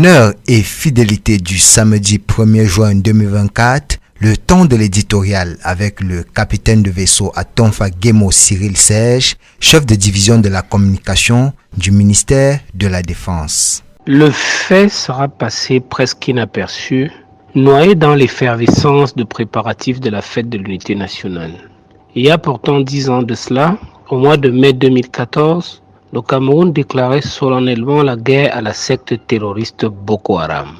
Honneur et fidélité du samedi 1er juin 2024, le temps de l'éditorial avec le capitaine de vaisseau à Tonfa Guémo Cyril Serge, chef de division de la communication du ministère de la Défense. Le fait sera passé presque inaperçu, noyé dans l'effervescence de préparatifs de la fête de l'unité nationale. Il y a pourtant 10 ans de cela, au mois de mai 2014, le Cameroun déclarait solennellement la guerre à la secte terroriste Boko Haram,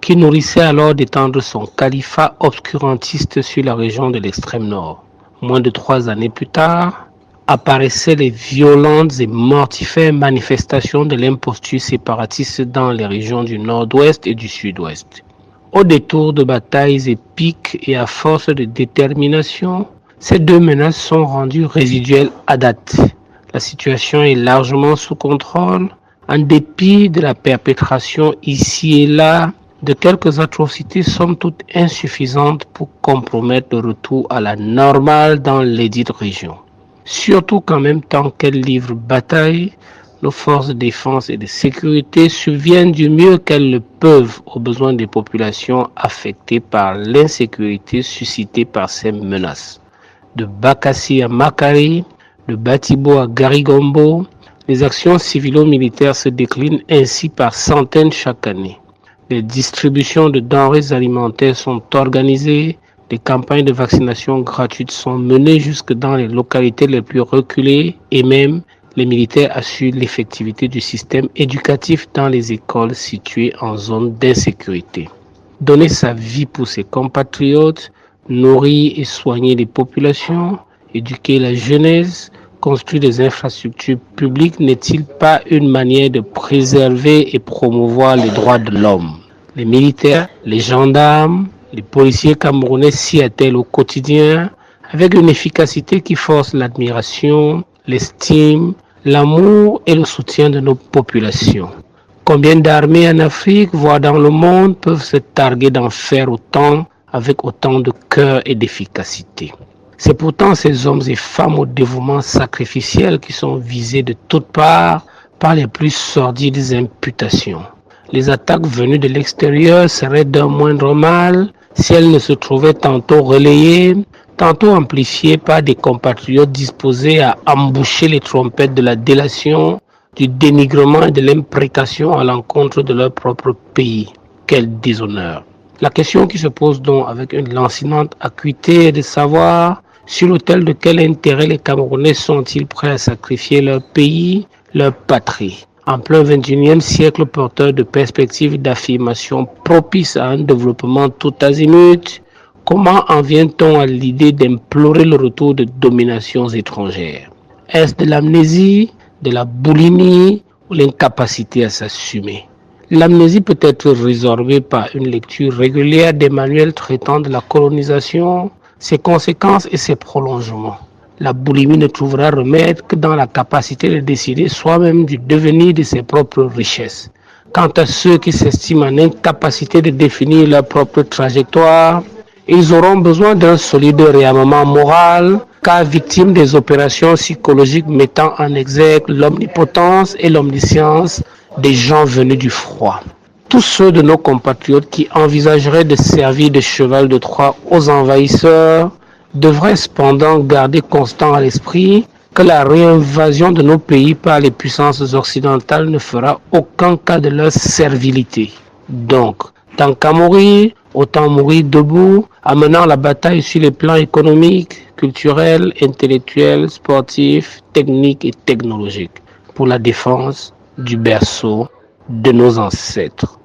qui nourrissait alors d'étendre son califat obscurantiste sur la région de l'extrême nord. Moins de 3 années plus tard, apparaissaient les violentes et mortifères manifestations de l'imposture séparatiste dans les régions du nord-ouest et du sud-ouest. Au détour de batailles épiques et à force de détermination, ces deux menaces sont rendues résiduelles à date. La situation est largement sous contrôle, en dépit de la perpétration ici et là de quelques atrocités somme toute insuffisantes pour compromettre le retour à la normale dans lesdites régions. Surtout qu'en même temps qu'elles livrent bataille, nos forces de défense et de sécurité subviennent du mieux qu'elles le peuvent aux besoins des populations affectées par l'insécurité suscitée par ces menaces. De Bakassi à Makari, de Batibo à Garigombo, les actions civilo-militaires se déclinent ainsi par centaines chaque année. Les distributions de denrées alimentaires sont organisées, les campagnes de vaccination gratuites sont menées jusque dans les localités les plus reculées et même les militaires assurent l'effectivité du système éducatif dans les écoles situées en zone d'insécurité. Donner sa vie pour ses compatriotes, nourrir et soigner les populations, éduquer la jeunesse, construire des infrastructures publiques n'est-il pas une manière de préserver et promouvoir les droits de l'homme? Les militaires, les gendarmes, les policiers camerounais s'y attellent au quotidien avec une efficacité qui force l'admiration, l'estime, l'amour et le soutien de nos populations. Combien d'armées en Afrique, voire dans le monde, peuvent se targuer d'en faire autant avec autant de cœur et d'efficacité? C'est pourtant ces hommes et femmes au dévouement sacrificiel qui sont visés de toutes parts par les plus sordides imputations. Les attaques venues de l'extérieur seraient d'un moindre mal si elles ne se trouvaient tantôt relayées, tantôt amplifiées par des compatriotes disposés à emboucher les trompettes de la délation, du dénigrement et de l'imprécation à l'encontre de leur propre pays. Quel déshonneur! La question qui se pose donc avec une lancinante acuité est de savoir sur l'autel de quel intérêt les Camerounais sont-ils prêts à sacrifier leur pays, leur patrie. En plein 21e siècle porteur de perspectives d'affirmation propices à un développement tout azimut, comment en vient-on à l'idée d'implorer le retour de dominations étrangères? Est-ce de l'amnésie, de la boulimie ou l'incapacité à s'assumer? L'amnésie peut être résorbée par une lecture régulière des manuels traitant de la colonisation, ses conséquences et ses prolongements. La boulimie ne trouvera remède que dans la capacité de décider soi-même du devenir de ses propres richesses. Quant à ceux qui s'estiment en incapacité de définir leur propre trajectoire, ils auront besoin d'un solide réarmement moral, car victimes des opérations psychologiques mettant en exergue l'omnipotence et l'omniscience des gens venus du froid. Tous ceux de nos compatriotes qui envisageraient de servir de cheval de Troie aux envahisseurs devraient cependant garder constant à l'esprit que la réinvasion de nos pays par les puissances occidentales ne fera aucun cas de leur servilité. Donc, tant qu'à mourir, autant mourir debout, amenant la bataille sur les plans économiques, culturels, intellectuels, sportifs, techniques et technologiques, pour la défense du berceau de nos ancêtres.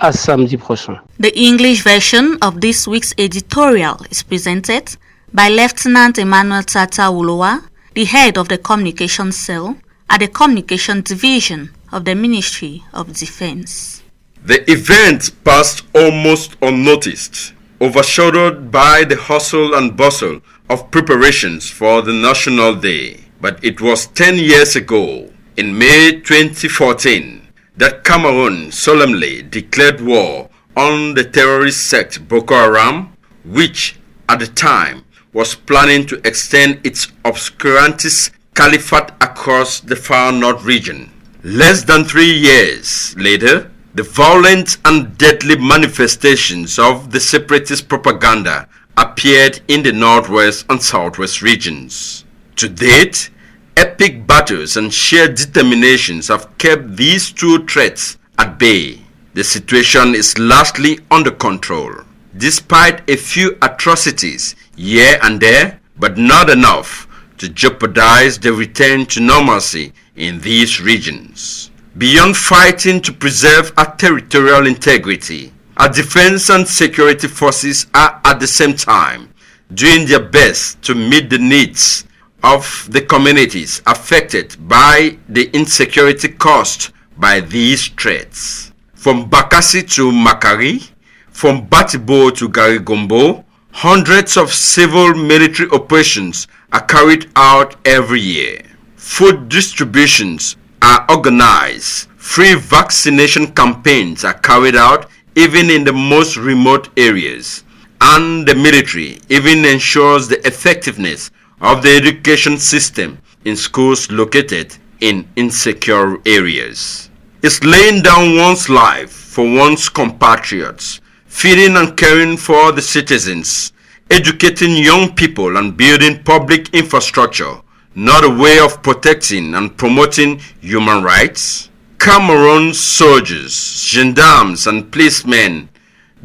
À samedi prochain. The English version of this week's editorial is presented by Lieutenant Emmanuel Tata Ulowa, the head of the Communication Cell at the Communication Division of the Ministry of Defense. The event passed almost unnoticed, overshadowed by the hustle and bustle of preparations for the National Day. But it was 10 years ago, in May 2014, that Cameroon solemnly declared war on the terrorist sect Boko Haram, which at the time was planning to extend its obscurantist caliphate across the far north region. Less than 3 years later, the violent and deadly manifestations of the separatist propaganda appeared in the northwest and southwest regions. To date, epic battles and sheer determinations have kept these two threats at bay. The situation is largely under control, despite a few atrocities here and there, but not enough to jeopardize the return to normalcy in these regions. Beyond fighting to preserve our territorial integrity, our defense and security forces are at the same time doing their best to meet the needs of the communities affected by the insecurity caused by these threats. From Bakassi to Makari, from Batibo to Garigombo, hundreds of civil military operations are carried out every year. Food distributions are organized. Free vaccination campaigns are carried out even in the most remote areas. And the military even ensures the effectiveness of the education system in schools located in insecure areas. It's laying down one's life for one's compatriots, feeding and caring for the citizens, educating young people and building public infrastructure, not a way of protecting and promoting human rights. Cameroon's soldiers, gendarmes and policemen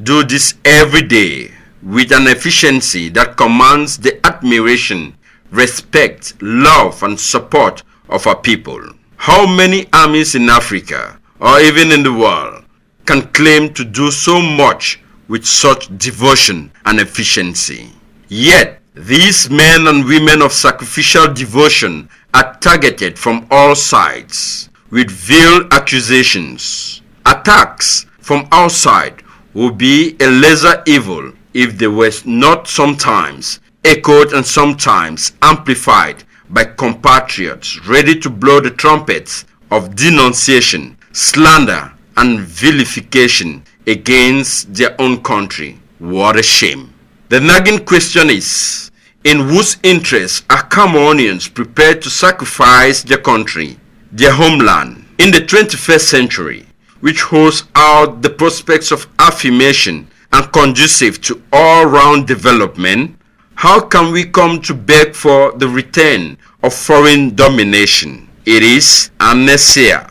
do this every day with an efficiency that commands the admiration, respect, love and support of our people. How many armies in Africa or even in the world can claim to do so much with such devotion and efficiency? Yet, these men and women of sacrificial devotion are targeted from all sides with veiled accusations. Attacks from outside would be a lesser evil if they were not sometimes echoed and sometimes amplified by compatriots ready to blow the trumpets of denunciation, slander, and vilification against their own country. What a shame. The nagging question is, in whose interests are Cameroonians prepared to sacrifice their country, their homeland, in the 21st century, which holds out the prospects of affirmation and conducive to all-round development? How can we come to beg for the return of foreign domination? It is amnesia,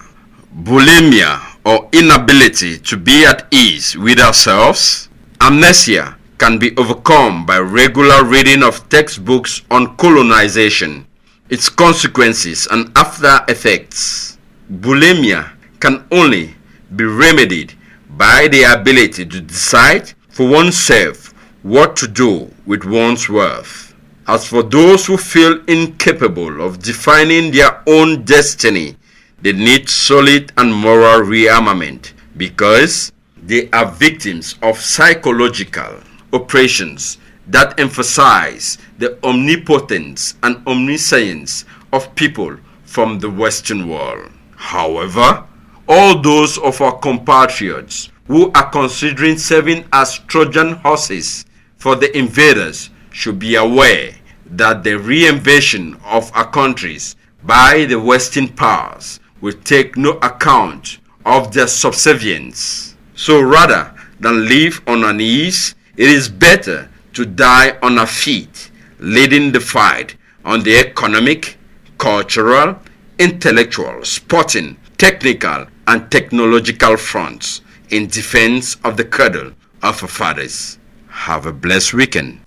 bulimia, or inability to be at ease with ourselves. Amnesia can be overcome by regular reading of textbooks on colonization, its consequences and after effects. Bulimia can only be remedied by the ability to decide for oneself what to do with one's worth. As for those who feel incapable of defining their own destiny, they need solid and moral rearmament because they are victims of psychological operations that emphasize the omnipotence and omniscience of people from the Western world. However, all those of our compatriots who are considering serving as Trojan horses for the invaders should be aware that the reinvasion of our countries by the Western powers will take no account of their subservience. So rather than live on our knees, it is better to die on our feet, leading the fight on the economic, cultural, intellectual, sporting, technical, and technological fronts in defense of the cradle of our fathers. Have a blessed weekend.